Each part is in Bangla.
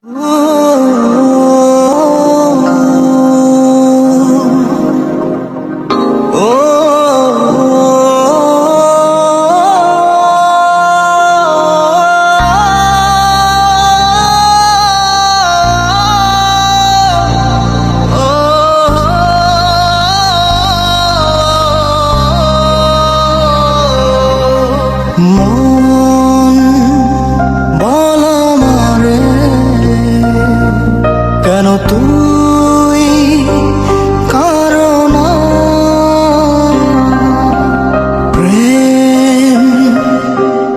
মন বল আমারে, কেন তুই কারণ প্রেম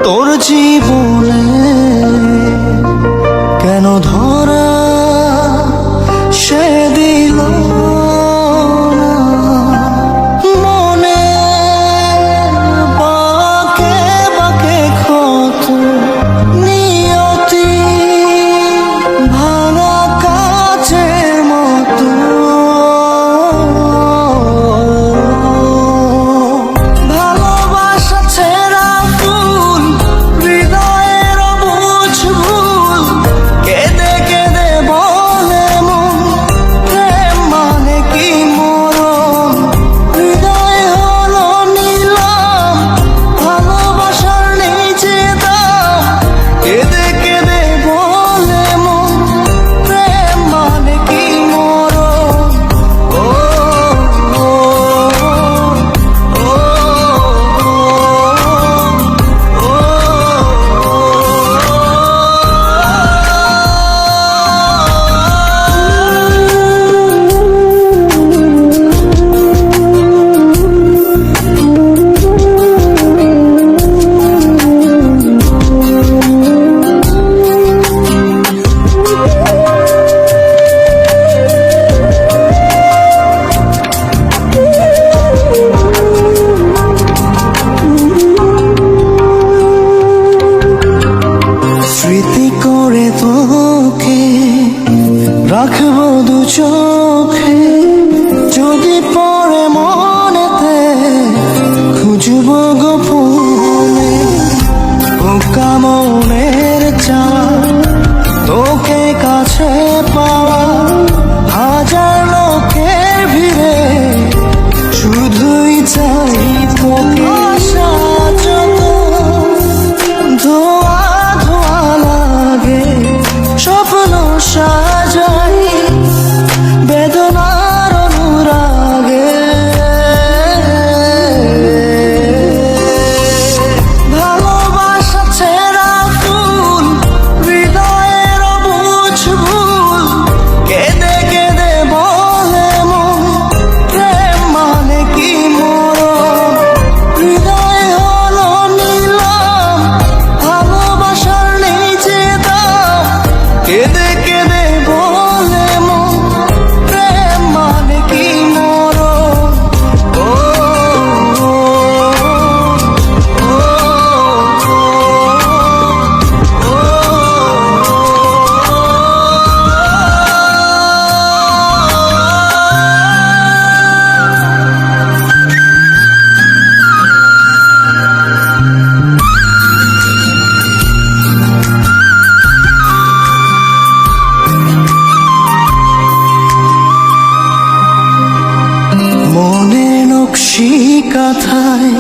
তোর জীবনে কেন ধরা সে দিল স্মৃতি করে তোকে রাখবো দু চোখে, যদি পরে মনেতে খুঁজবো গোপনে বোকা মনের চায় তোকে কাছে পাওয়া, হাজার লোকের ভিড়ে শুধুই চাই তোকে। আশা যত ধোয়া স্বপ্ন সাজাই বেদনার অনুরাগে, ভালোবাসা ছেঁড়া ফুল হৃদয়ের বুঝ ভুল, কেঁদে কেঁদে বলে মন প্রেম মানে কি মরণ, হৃদয় হলো নিলাম ভালোবাসার নিচে দাম, কেঁদে কেঁদে বলে মন প্রেম মানে কি মরণ। ও মনের নকশি কাঁথায়